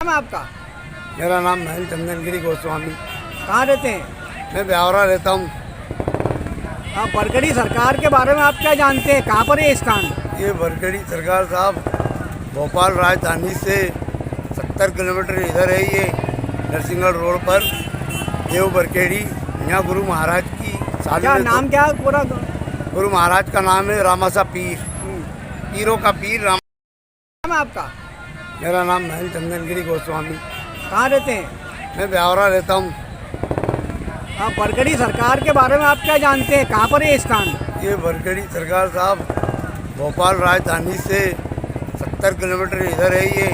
नाम है आपका? मेरा नाम महेंद्र चंदनगिरी गोस्वामी। कहाँ रहते हैं? मैं ब्यावरा रहता हूँ। आप बरगढ़ी सरकार के बारे में आप क्या जानते हैं? कहाँ पर है ये स्थान? ये बरगढ़ी सरकार साहब भोपाल राजधानी से 70 किलोमीटर इधर है। ये नरसिंहगढ़ रोड पर देव बरखेड़ी। यहाँ गुरु महाराज की क्या साली नाम क्या है पूरा? गुरु महाराज का नाम है रामासा पीर। पीरों का पीर राम। नाम है आपका? मेरा नाम महेंद्र चंदनगिरी गोस्वामी। कहाँ रहते हैं? मैं ब्यावरा रहता हूँ। आप बरगढ़ी सरकार के बारे में आप क्या जानते हैं? कहाँ पर है ये स्थान? ये बरगढ़ी सरकार साहब भोपाल राजधानी से 70 किलोमीटर इधर है। ये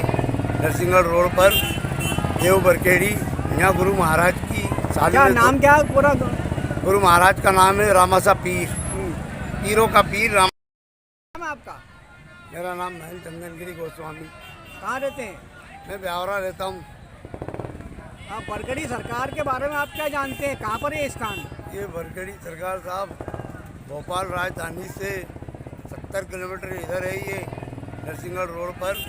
नरसिंहगढ़ रोड पर देव बरखेड़ी। यहाँ गुरु महाराज की साली क्या नाम क्या है पूरा? गुरु महाराज का नाम है रामासा पीर। पीरों का पीर राम। नाम है आपका? मेरा नाम महेंद्र चंदनगिरी गोस्वामी। कहाँ रहते हैं? मैं ब्यावरा रहता हूँ। आप बरगढ़ी सरकार के बारे में आप क्या जानते हैं? कहाँ पर है ये स्थान? ये बरगढ़ी सरकार साहब भोपाल राजधानी से 70 किलोमीटर इधर है। ये नरसिंहगढ़ रोड पर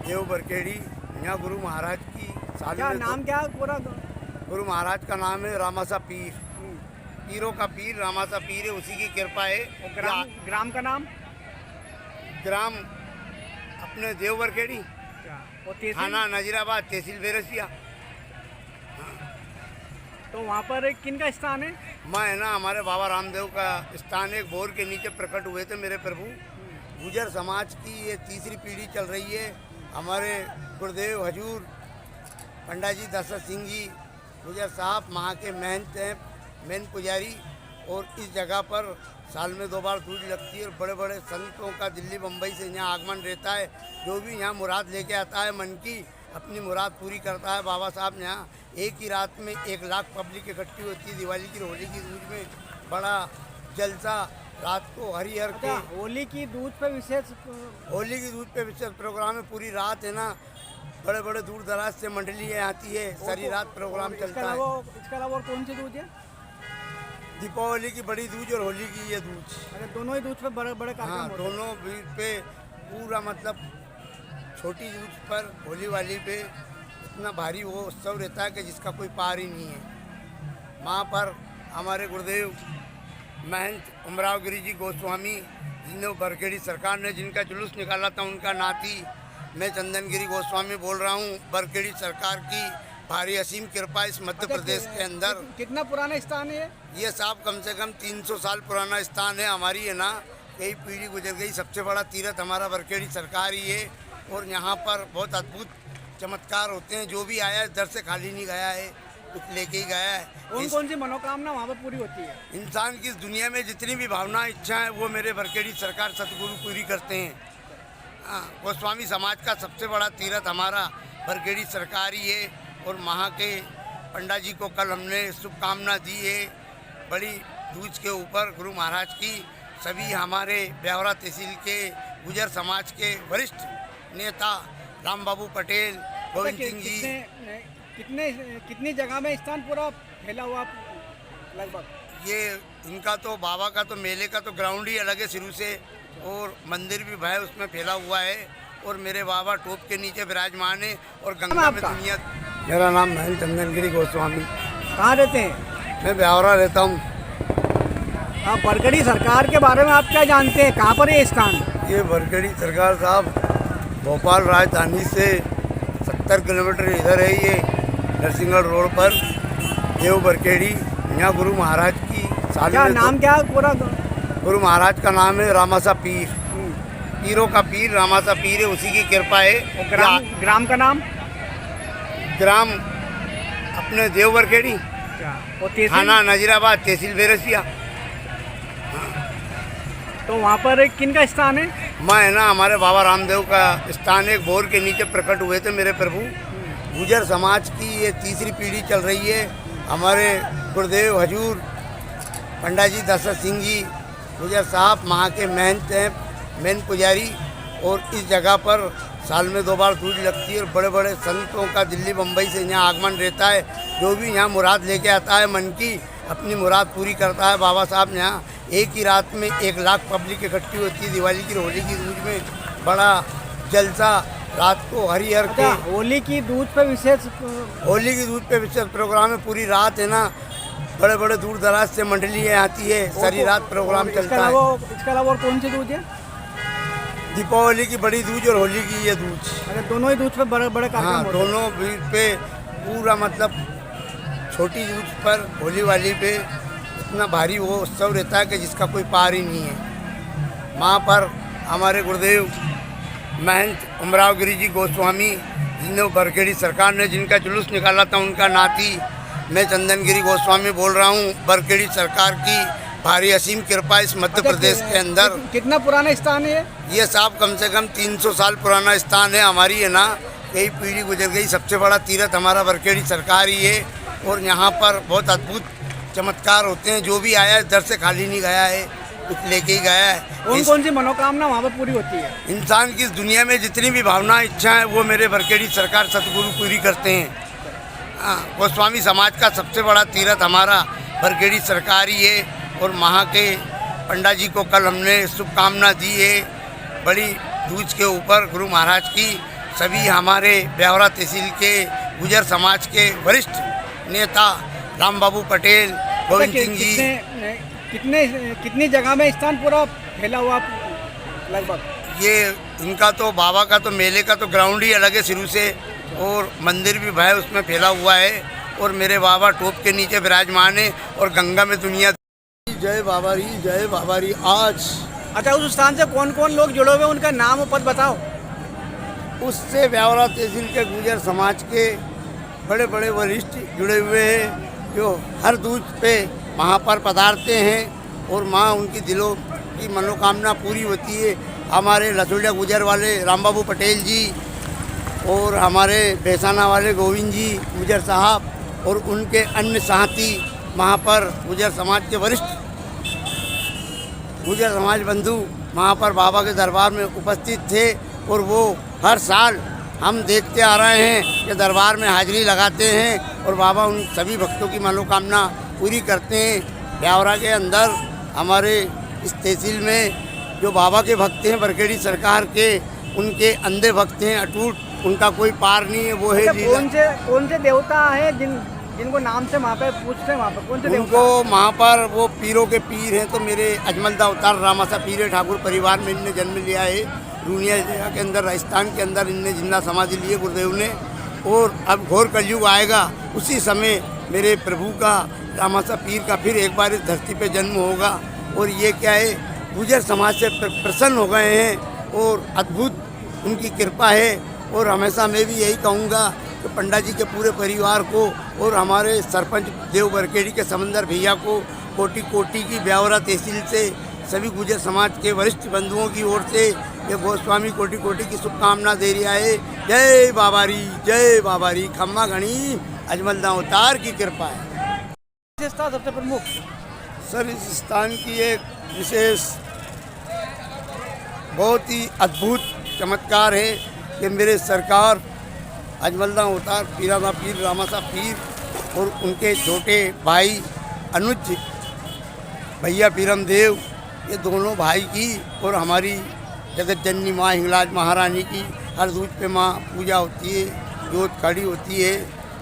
देव बरखेड़ी। यहाँ गुरु महाराज की साली क्या नाम क्या है पूरा? गुरु महाराज का नाम है रामासा पीर। पीरों का पीर रामासा पीर है, उसी की कृपा है। और ग्राम का नाम? ग्राम अपने देव बरखेड़ी, और तहसील? थाना नजीराबाद, तहसील बेरसिया। तो वहाँ पर किन का स्थान है? मैं है ना, हमारे बाबा रामदेव का स्थान एक बोर के नीचे प्रकट हुए थे मेरे प्रभु। गुजर समाज की ये तीसरी पीढ़ी चल रही है। हमारे गुरुदेव हजूर पंडा जी दशरथ सिंह जी गुजर साहब वहाँ के मेन पुजारी। और इस जगह पर साल में 2 बार दूज लगती है और बड़े बड़े संतों का दिल्ली बम्बई से यहाँ आगमन रहता है। जो भी यहाँ मुराद लेके आता है मन की, अपनी मुराद पूरी करता है। बाबा साहब यहाँ एक ही रात में 1 लाख पब्लिक इकट्ठी होती है। दिवाली की होली की दूज में बड़ा जलसा रात को हरिहर के। होली की दूज पे विशेष? होली की दूज पे विशेष प्रोग्राम है। पूरी रात है ना, बड़े बड़े दूर दराज से मंडलियाँ आती है। सारी रात प्रोग्राम चलता है। इसके अलावा और कौन सी दूज है? दीपावली की बड़ी दूज और होली की ये दूज। अरे दोनों ही दूज पे बड़े बड़े कार्यक्रम हाँ, होते हैं। दोनों भी पे पूरा मतलब छोटी दूज पर होली वाली पे इतना भारी वो उत्सव रहता है कि जिसका कोई पार ही नहीं है। वहाँ पर हमारे गुरुदेव महंत उमराव गिरी जी गोस्वामी, जिन्होंने बरखेड़ी सरकार ने जिनका जुलूस निकाला था, उनका नाती मैं चंदनगिरी गोस्वामी बोल रहा हूँ। बरखेड़ी सरकार की भारी असीम कृपा इस मध्य प्रदेश के अंदर। कितना पुराना स्थान है ये साहब कम से कम 300 साल पुराना स्थान है। हमारी है ना, कई पीढ़ी गुजर गई। सबसे बड़ा तीर्थ हमारा बरखेड़ी सरकार ही है। और यहाँ पर बहुत अद्भुत चमत्कार होते हैं। जो भी आया इधर से खाली नहीं गया है, कुछ लेके ही गया है। कौन सी मनोकामना वहाँ पर पूरी होती है? इंसान की इस दुनिया में जितनी भी भावना इच्छा है वो मेरे बरखेड़ी सरकार सतगुरु पूरी करते हैं। हाँ, गोस्वामी समाज का सबसे बड़ा तीर्थ हमारा बरखेड़ी सरकार ही है। और वहाँ के पंडा जी को कल हमने शुभकामना दी है बड़ी दूज के ऊपर गुरु महाराज की। सभी हमारे ब्यावरा तहसील के गुजर समाज के वरिष्ठ नेता राम बाबू पटेल, गोविंद सिंह जी। कितनी जगह में स्थान पूरा फैला हुआ लगभग? ये इनका तो बाबा का तो मेले का तो ग्राउंड ही अलग है शुरू से, और मंदिर भी भाई उसमें फैला हुआ है। और मेरे बाबा टोप के नीचे विराजमान है और गंगा में दुनिया। मेरा नाम महेंद्र चंदनगिरी गोस्वामी। कहाँ रहते हैं? मैं ब्यावरा रहता हूँ। आप बरगढ़ी सरकार के बारे में आप क्या जानते हैं? कहाँ पर है ये स्थान? ये बरगढ़ी सरकार साहब भोपाल राजधानी से 70 किलोमीटर इधर है। ये नरसिंहगढ़ रोड पर देव बरखेड़ी। यहाँ गुरु महाराज की साली। क्या नाम क्या है पूरा? गुरु महाराज का नाम है रामासा पीर। पीरों का पीर रामासा पीर है, उसी की कृपा है। और ग्राम का नाम? ग्राम अपने देव बरखेड़ी, और तहसील? थाना नजीराबाद, तहसील बेरसिया। तो वहाँ पर किन का स्थान है? मैं है ना, हमारे बाबा रामदेव का स्थान एक बोर के नीचे प्रकट हुए थे मेरे प्रभु। गुजर समाज की ये तीसरी पीढ़ी चल रही है। हमारे गुरुदेव हजूर पंडा जी दशरथ सिंह जी गुजर साहब वहाँ के मेन पुजारी। और इस जगह पर साल में 2 बार दूज लगती है और बड़े बड़े संतों का दिल्ली बम्बई से यहाँ आगमन रहता है। जो भी यहाँ मुराद लेके आता है मन की, अपनी मुराद पूरी करता है। बाबा साहब यहाँ एक ही रात में 1 लाख पब्लिक इकट्ठी होती है। दिवाली की होली की दूज में बड़ा जलसा रात को हरिहर के अच्छा, होली की दूज पे विशेष होली की दूध पे विशेष प्रोग्राम है। पूरी रात है ना, बड़े बड़े दूर दराज से मंडलियाँ आती है, सारी रात प्रोग्राम चलता है। इसके अलावा और कौन सी दूज है? दीपावली की बड़ी दूज और होली की ये दूज। अच्छा, दोनों ही दूज पे बड़े बड़े कार्यक्रम हाँ, होते हैं। दोनों दूज पे पूरा मतलब छोटी दूज पर होली वाली पे इतना भारी वो उत्सव रहता है कि जिसका कोई पार ही नहीं है। वहाँ पर हमारे गुरुदेव महंत उमराव गिरी जी गोस्वामी, जिन्हें बरखेड़ी सरकार ने जिनका जुलूस निकाला था, उनका नाती मैं चंदन गिरी गोस्वामी बोल रहा हूँ। बरखेड़ी सरकार की भारी असीम कृपा इस मध्य प्रदेश के अंदर। कितना पुराना स्थान है ये साहब कम से कम 300 साल पुराना स्थान है। हमारी है ना कई पीढ़ी गुजर गई, सबसे बड़ा तीर्थ हमारा बरखेड़ी सरकार ही है। और यहाँ पर बहुत अद्भुत चमत्कार होते हैं। जो भी आया है दर से खाली नहीं गया है, कुछ लेके ही गया है। कौन कौन सी मनोकामना वहाँ पर पूरी होती है? इंसान की इस दुनिया में जितनी भी भावना इच्छा है वो मेरे बरखेड़ी सरकार सतगुरु पूरी करते हैं। हाँ, गोस्वामी समाज का सबसे बड़ा तीर्थ हमारा बरखेड़ी सरकार ही है। और वहाँ के पंडा जी को कल हमने शुभकामना दी है बड़ी दूज के ऊपर गुरु महाराज की। सभी हमारे ब्यावरा तहसील के गुजर समाज के वरिष्ठ नेता राम बाबू पटेल, गोविंद सिंह जी, कितनी जगह में स्थान पूरा फैला हुआ लगभग? ये इनका तो बाबा का तो मेले का तो ग्राउंड ही अलग है शुरू से, और मंदिर भी भाई उसमें फैला हुआ है। और मेरे बाबा टोप के नीचे विराजमान है और गंगा में दुनिया जय बाबारी, जय बाबारी। आज अच्छा, उस स्थान से कौन कौन लोग जुड़े हुए, उनका नाम और पद बताओ। उससे ब्यावरा तहसील के गुजर समाज के बड़े बड़े वरिष्ठ जुड़े हुए हैं, जो हर दूज पे वहाँ पर पधारते हैं और माँ उनकी दिलों की मनोकामना पूरी होती है। हमारे लसुड़िया गुजर वाले राम बाबू पटेल जी और हमारे बेसाना वाले गोविंद जी गुजर साहब और उनके अन्य साथी वहाँ पर गुजर समाज के वरिष्ठ गुजर समाज बंधु वहाँ पर बाबा के दरबार में उपस्थित थे। और वो हर साल हम देखते आ रहे हैं कि दरबार में हाजिरी लगाते हैं और बाबा उन सभी भक्तों की मनोकामना पूरी करते हैं। ब्यावरा के अंदर हमारे इस तहसील में जो बाबा के भक्त हैं बरखेड़ी सरकार के, उनके अंधे भक्त हैं अटूट, उनका कोई पार नहीं है। वो है कौन से देवता है जिनको नाम से वहाँ पे पूछते हैं? वहाँ पर कौन से उनको वहाँ पर वो पीरों के पीर हैं। तो मेरे अजमलदा अवतार रामासा पीर ठाकुर परिवार में इनने जन्म लिया है। रूनिया जगह के अंदर, राजस्थान के अंदर इनने जिंदा समाधि लिए गुरुदेव ने। और अब घोर कलयुग आएगा, उसी समय मेरे प्रभु का रामासा पीर का फिर एक बार इस धरती पे जन्म होगा। और ये क्या है, गुजर समाज से प्रसन्न हो गए हैं और अद्भुत उनकी कृपा है। और हमेशा मैं भी यही कहूँगा कि पंडा जी के पूरे परिवार को और हमारे सरपंच देव बरखेड़ी के समंदर भैया को कोटि कोटि की ब्यावरा तहसील से सभी गुजर समाज के वरिष्ठ बंधुओं की ओर से ये गोस्वामी कोटि कोटि की शुभकामना दे रहा है। जय बाबारी, जय बाबारी। खम्मा गणी अजमलदा अवतार की कृपा है। विशेषता सबसे प्रमुख सर, इस स्थान की एक विशेष बहुत ही अद्भुत चमत्कार है कि मेरे सरकार अजमलदा अवतार पीरादा पीर रामासा पीर और उनके छोटे भाई अनुज भैया पीरम देव, ये दोनों भाई की और हमारी जगत जननी माँ हिंगलाज महारानी की हर दूज पे माँ पूजा होती है, जोत खड़ी होती है।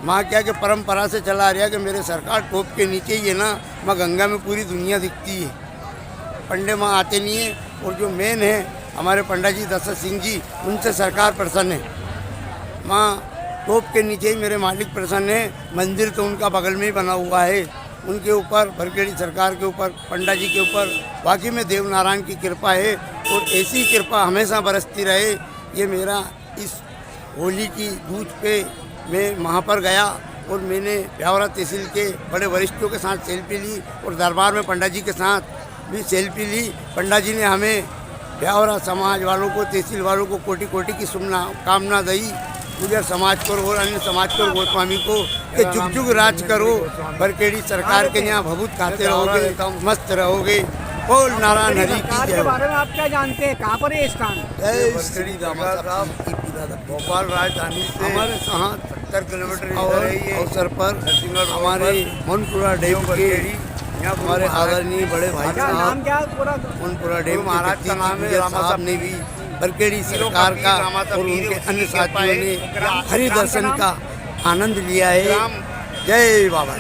माँ क्या कि परंपरा से चला आ रहा है कि मेरे सरकार टोप के नीचे ही है ना, माँ गंगा में पूरी दुनिया दिखती है। पंडे माँ आते नहीं है। और जो मेन है हमारे पंडा जी दशरथ सिंह जी, उनसे सरकार प्रसन्न है। माँ टोप के नीचे ही मेरे मालिक प्रसन्न है। मंदिर तो उनका बगल में ही बना हुआ है। उनके ऊपर बरखेड़ी सरकार के ऊपर, पंडा जी के ऊपर वाकई में देव नारायण की कृपा है और ऐसी कृपा हमेशा बरसती रहे। ये मेरा इस होली की दूज पे मैं वहाँ पर गया और मैंने ब्यावरा तहसील के बड़े वरिष्ठों के साथ सेल्फी ली और दरबार में पंडा जी के साथ भी सेल्फी ली। पंडा जी ने हमें ब्यावरा समाज वालों को, तहसील वालों को कोटि कोटि की शुभकामना दी। गुजर समाज को और अन्य समाज को, गोस्वामी को कि जुग जुग राज करो, बरखेड़ी सरकार के यहाँ भभूत खाते रहोगे, मस्त रहोगे। बोल नारायण हरि की जय। बारे में आप क्या जानते हैं, कहाँ पर है स्थान? जय श्री राम। भोपाल राजधानी से हमारे 70 किलोमीटर अवसर पर हमारे मनपुरा डैम के हमारे आदरणीय बड़े भाई नाम क्या पूरा? मनपुरा डैम महाराज का नाम है। साहब ने भी बरखेड़ी सरकार का और उनके अन्य साथियों ने हरि दर्शन का आनंद लिया है। जय बाबा।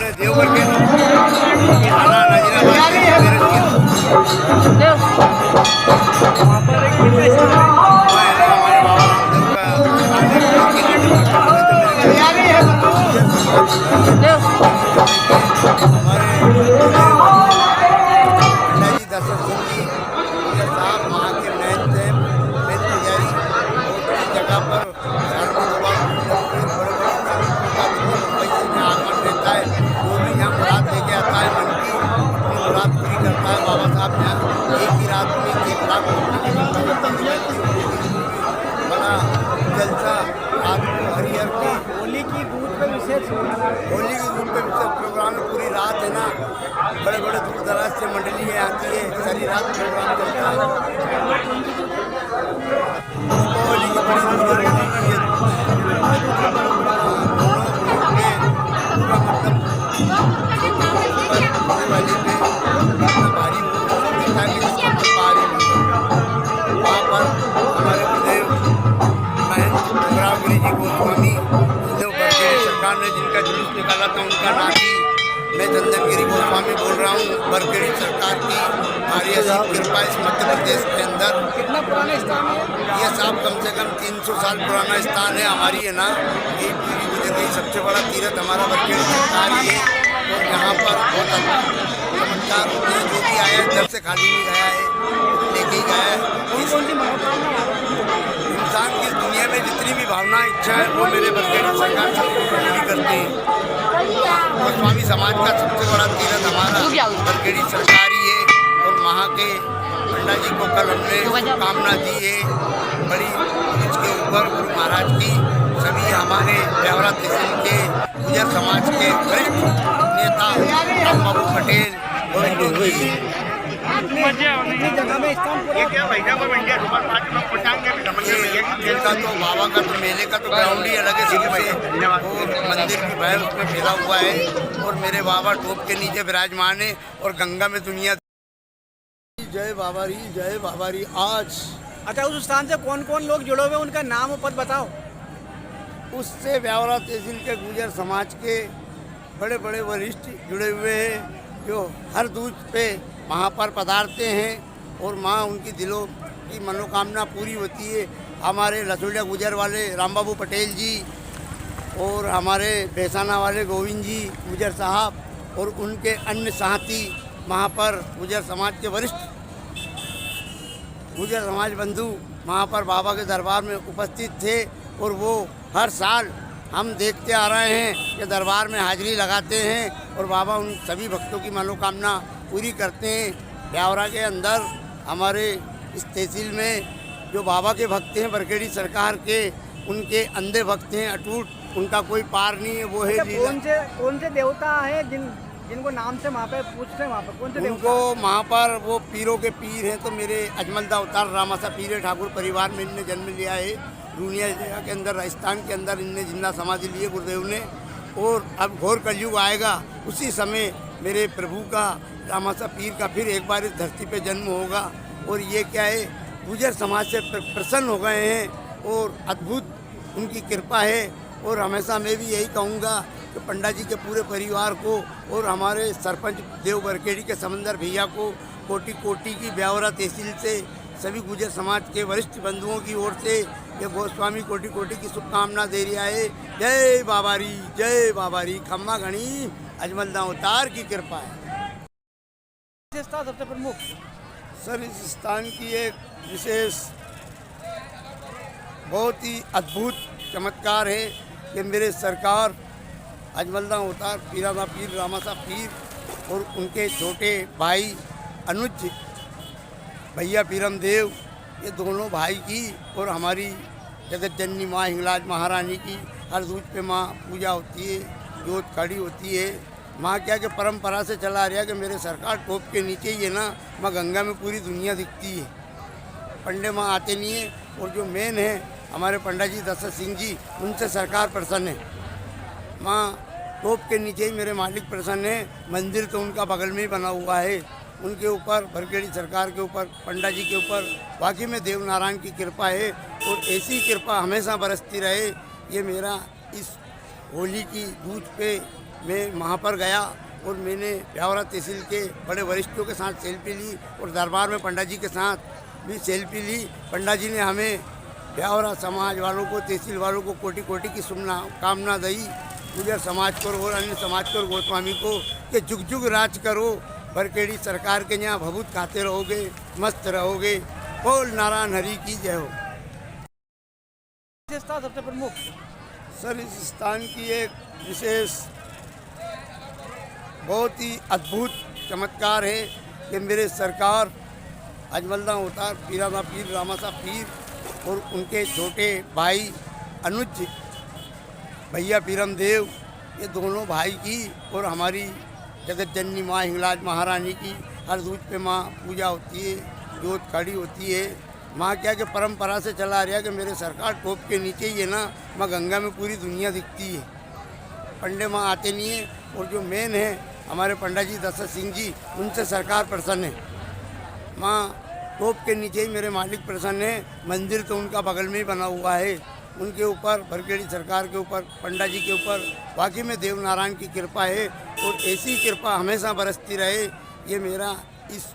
होली की दूध पे विशेष प्रोग्राम पूरी रात है ना, बड़े बड़े दूर दराज से मंडली आती है, सारी रात प्रोग्राम चलता है। होली की बड़ी धूमधाम होती है। वहाँ पर हमारे गुरुदेव महंत जी गोस्वामी सरकार ने जिनका जुलूस निकाला था उनका नाती मैं चंदनगिरी गोस्वामी बोल रहा हूँ। बरखेड़ी सरकार की भारी असीम कृपा इस मध्य प्रदेश के अंदर। कितना पुराना स्थान है ये साहब कम से कम 300 साल पुराना स्थान है। हमारी है ना ये पूरी गुजर गई सबसे बड़ा तीर्थ हमारा बरखेड़ी सरकार ही है। और यहाँ पर बहुत चमत्कार होते हैं। जो भी आया जब से खाली नहीं गया है, लेके ही गया है। इंसान की दुनिया में जितनी भी भावना इच्छा है वो मेरे बरखेड़ी सरकार सबको पूरी करते हैं। गोस्वामी समाज का सबसे बड़ा तीर्थ हमारा बरखेड़ी सरकार ही है। और वहाँ के पंडा जी को कल हमने कामना दी है बड़ी इसके ऊपर गुरु महाराज की। सभी हमारे ब्यावरा तहसील के गुजर समाज के वरिष्ठ नेता रामबाबू पटेल गोविंद जी तो बाबा का तो मेले का तो ग्राउंड ही अलग है सिर्फ से, और मंदिर भी भय उसमें फैला हुआ है। और मेरे बाबा टोप के नीचे विराजमान है और गंगा में दुनिया। जय बाबारी, जय बाबारी। आज अच्छा, उस स्थान से कौन कौन लोग जुड़े हुए, उनका नाम और पद बताओ। उससे ब्यावरा तहसील के गुजर समाज के बड़े बड़े वरिष्ठ जुड़े हुए हैं, जो हर दूज पे वहाँ पर पधारते हैं और माँ उनकी दिलों की मनोकामना पूरी होती है। हमारे लसोड़िया गुजर वाले रामबाबू पटेल जी और हमारे बेसाना वाले गोविंद जी गुजर साहब और उनके अन्य साथी वहाँ पर गुजर समाज के वरिष्ठ गुजर समाज बंधु वहाँ पर बाबा के दरबार में उपस्थित थे। और वो हर साल हम देखते आ रहे हैं कि दरबार में हाजिरी लगाते हैं और बाबा उन सभी भक्तों की मनोकामना पूरी करते हैं। ब्यावरा के अंदर हमारे इस तहसील में जो बाबा के भक्त हैं बरखेड़ी सरकार के, उनके अंधे भक्त हैं अटूट, उनका कोई पार नहीं है। वो है कौन से देवता है जिनको नाम से वहाँ पे पूछते हैं, वहाँ पर कौन से उनको वहाँ पर वो पीरों के पीर हैं। तो मेरे अजमलदा अवतार रामासा पीर ठाकुर परिवार में इनने जन्म लिया है। रूनिया जगह के अंदर राजस्थान के अंदर इनने जिंदा समाधि लिए गुरुदेव ने। और अब घोर कलयुग आएगा, उसी समय मेरे प्रभु का रामासा पीर का फिर एक बार इस धरती पे जन्म होगा। और ये क्या है, गुजर समाज से प्रसन्न हो गए हैं और अद्भुत उनकी कृपा है। और हमेशा मैं भी यही कहूँगा कि पंडा जी के पूरे परिवार को और हमारे सरपंच देव बरखेड़ी के समंदर भैया को कोटि कोटि की ब्यावरा तहसील से सभी गुजर समाज के वरिष्ठ बंधुओं की ओर से ये गोस्वामी कोटि कोटि की शुभकामना दे रहा है। जय बाबारी, जय बाबारी। खम्मा घनी अजमलदा अवतार की कृपा है। सबसे प्रमुख सर इस स्थान की एक विशेष बहुत ही अद्भुत चमत्कार है कि मेरे सरकार अजमलदा अवतार पीरादा पीर रामासा पीर और उनके छोटे भाई अनुज भैया पीरम देव, ये दोनों भाई की और हमारी जगत जननी माँ हिंगलाज महारानी की हर दूज पे माँ पूजा होती है, जोत खड़ी होती है। माँ क्या कि परंपरा से चला आ रहा है कि मेरे सरकार टोप के नीचे ही है ना, माँ गंगा में पूरी दुनिया दिखती है। पंडे माँ आते नहीं है। और जो मेन है हमारे पंडा जी दशरथ सिंह जी, उनसे सरकार प्रसन्न है। माँ टोप के नीचे ही मेरे मालिक प्रसन्न है। मंदिर तो उनका बगल में ही बना हुआ है। उनके ऊपर, भरखेड़ी सरकार के ऊपर, पंडा जी के ऊपर वाकई में देव नारायण की कृपा है और ऐसी कृपा हमेशा बरसती रहे। ये मेरा इस होली की दूज पे मैं वहाँ पर गया और मैंने ब्यावरा तहसील के बड़े वरिष्ठों के साथ सेल्फी ली और दरबार में पंडा जी के साथ भी सेल्फी ली। पंडा जी ने हमें ब्यावरा समाज वालों को, तहसील वालों को कोटि कोटि की शुभकामना दी। गुजर समाज को और अन्य समाज को और गोस्वामी को कि जुग जुग राज करो, भरखेड़ी सरकार के यहाँ भभूत खाते रहोगे, मस्त रहोगे। बोल नारायण हरि की जय हो। विशेषता सबसे प्रमुख सर, इस स्थान की एक विशेष बहुत ही अद्भुत चमत्कार है कि मेरे सरकार अजमलदा अवतार पीरादा पीर रामासा पीर और उनके छोटे भाई अनुज भैया पीरम देव, ये दोनों भाई की और हमारी जगत जननी माँ हिंगलाज महारानी की हर दूज पे माँ पूजा होती है, जोत खड़ी होती है। माँ क्या कि परंपरा से चला आ रहा है कि मेरे सरकार टोप के नीचे ही है ना, माँ गंगा में पूरी दुनिया दिखती है। पंडे माँ आते नहीं है और जो मेन है हमारे पंडा जी दशरथ सिंह जी, उनसे सरकार प्रसन्न है। माँ टोप के नीचे ही मेरे मालिक प्रसन्न है। मंदिर तो उनका बगल में ही बना हुआ है। उनके ऊपर, भरखेड़ी सरकार के ऊपर, पंडा जी के ऊपर वाकई में देव नारायण की कृपा है और ऐसी कृपा हमेशा बरसती रहे। ये मेरा इस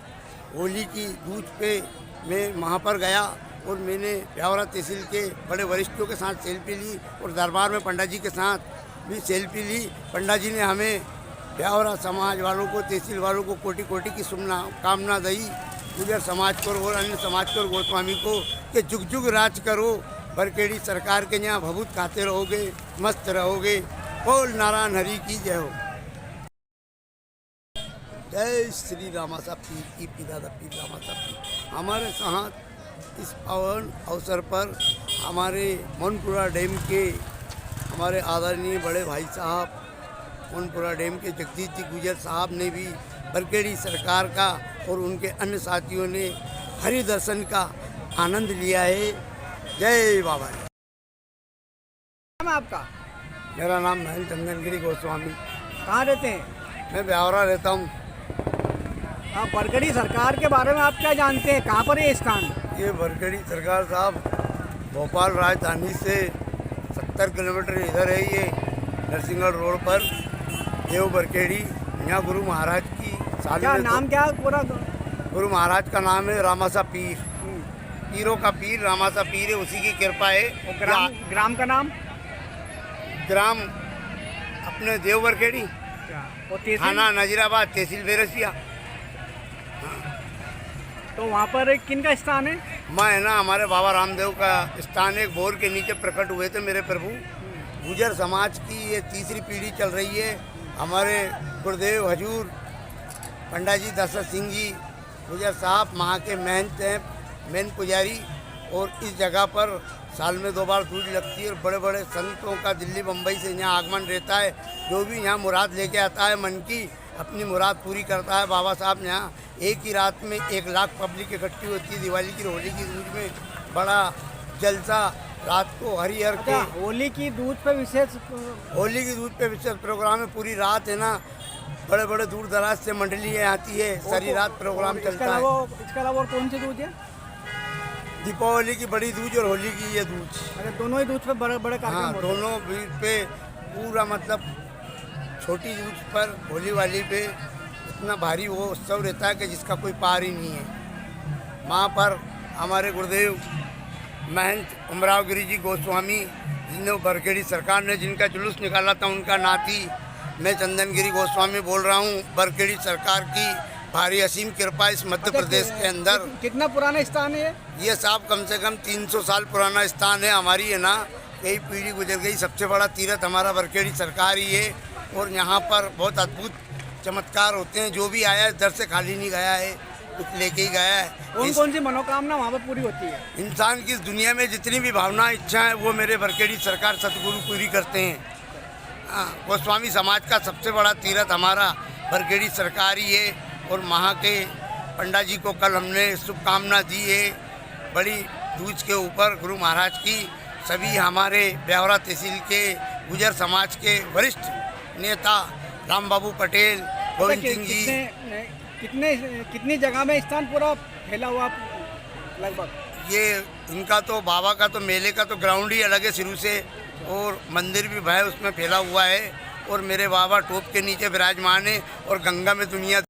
होली की दूज पे मैं वहाँ पर गया और मैंने ब्यावरा तहसील के बड़े वरिष्ठों के साथ सेल्फी ली और दरबार में पंडा जी के साथ भी सेल्फी ली। पंडा जी ने हमें ब्यावरा समाज वालों को, तहसील वालों को कोटि कोटि की शुभकामना दी। गुजर समाज को और अन्य समाज को और गोस्वामी को कि जुग जुग राज करो, भरखेड़ी सरकार के यहाँ भभूत खाते रहोगे, मस्त रहोगे। बोल नारायण हरि की जय हो। जय श्री रामासा पीर की पीरादा पीर रामासा पीर। हमारे साथ इस पावन अवसर पर हमारे मोनपुरा डैम के हमारे आदरणीय बड़े भाई साहब, मोनपुरा डैम के जगदीश जी गुजर साहब ने भी भरखेड़ी सरकार का और उनके अन्य साथियों ने हरि दर्शन का आनंद लिया है। जय बाबा। नाम है आपका? मेरा नाम महल चंदनगिरी गोस्वामी। कहाँ रहते हैं? मैं ब्यावरा रहता हूँ। आप भरखेड़ी सरकार के बारे में आप क्या जानते हैं? कहाँ पर है ये स्थान? ये भरखेड़ी सरकार साहब भोपाल राजधानी से 70 किलोमीटर इधर है। ये नरसिंहगढ़ रोड पर देव भरखेड़ी, यहाँ गुरु महाराज की साल क्या नाम क्या पूरा? गुरु महाराज का नाम है रामासा पीर। पीरों का पीर रामासा पीर है, उसी की कृपा है। और ग्राम का नाम? ग्राम अपने देव भरखेड़ी, और तहसील? थाना नजीराबाद, तहसील बेरसिया। तो वहाँ पर किन का स्थान है? मैं है ना, हमारे बाबा रामदेव का स्थान एक बोर के नीचे प्रकट हुए थे मेरे प्रभु। गुजर समाज की ये तीसरी पीढ़ी चल रही है। हमारे गुरुदेव हजूर पंडा जी दशरथ सिंह जी गुजर साहब वहाँ के मेन पुजारी, और इस जगह पर साल में 2 बार दूज लगती है और बड़े बड़े संतों का दिल्ली बम्बई से यहाँ आगमन रहता है। जो भी यहाँ मुराद लेके आता है मन की, अपनी मुराद पूरी करता है। बाबा साहब यहाँ एक ही रात में 1 लाख पब्लिक इकट्ठी होती है। दिवाली की, होली की दूज में बड़ा जलसा रात को हरिहर के। होली की दूज पे विशेष? होली की दूज पे विशेष प्रोग्राम है। पूरी रात है ना, बड़े बड़े दूर दराज से मंडलियाँ आती है, सारी रात प्रोग्राम चलता है। इसके अलावा और कौन सी दूज है? दीपावली की बड़ी दूज और होली की ये दूज। अरे दोनों ही दूज पे बड़े बड़े कार्यक्रम हाँ, होते हैं। दोनों पे पूरा मतलब छोटी दूज पर, होली वाली पे इतना भारी वो उत्सव रहता है कि जिसका कोई पार ही नहीं है। वहाँ पर हमारे गुरुदेव महंत उमराव गिरी जी गोस्वामी, जिन्हें भरखेड़ी सरकार ने जिनका जुलूस निकाला था, उनका नाती मैं चंदनगिरी गोस्वामी बोल रहा हूँ। भरखेड़ी सरकार की भारी असीम कृपा इस मध्य प्रदेश के अंदर। कितना पुराना स्थान है ये साहब? कम से कम 300 साल पुराना स्थान है। हमारी है ना, कई पीढ़ी गुजर गई। सबसे बड़ा तीर्थ हमारा भरखेड़ी सरकार ही है और यहाँ पर बहुत अद्भुत चमत्कार होते हैं। जो भी आया इधर से खाली नहीं गया है, कुछ लेके ही गया है। कौन सी मनोकामना वहाँ पर पूरी होती है? इंसान की इस दुनिया में जितनी भी भावना इच्छा है वो मेरे भरखेड़ी सरकार सतगुरु पूरी करते हैं। हाँ, गोस्वामी समाज का सबसे बड़ा तीर्थ हमारा भरखेड़ी सरकार ही है। और वहाँ के पंडा जी को कल हमने शुभकामना दी है बड़ी दूज के ऊपर गुरु महाराज की। सभी हमारे ब्यावरा तहसील के गुजर समाज के वरिष्ठ नेता राम बाबू पटेल, गोविंद सिंह जी। कितनी जगह में स्थान पूरा फैला हुआ लगभग? ये इनका तो बाबा का तो मेले का तो ग्राउंड ही अलग है शुरू से, और मंदिर भी भाई उसमें फैला हुआ है, और मेरे बाबा टोप के नीचे विराजमान है, और गंगा में दुनिया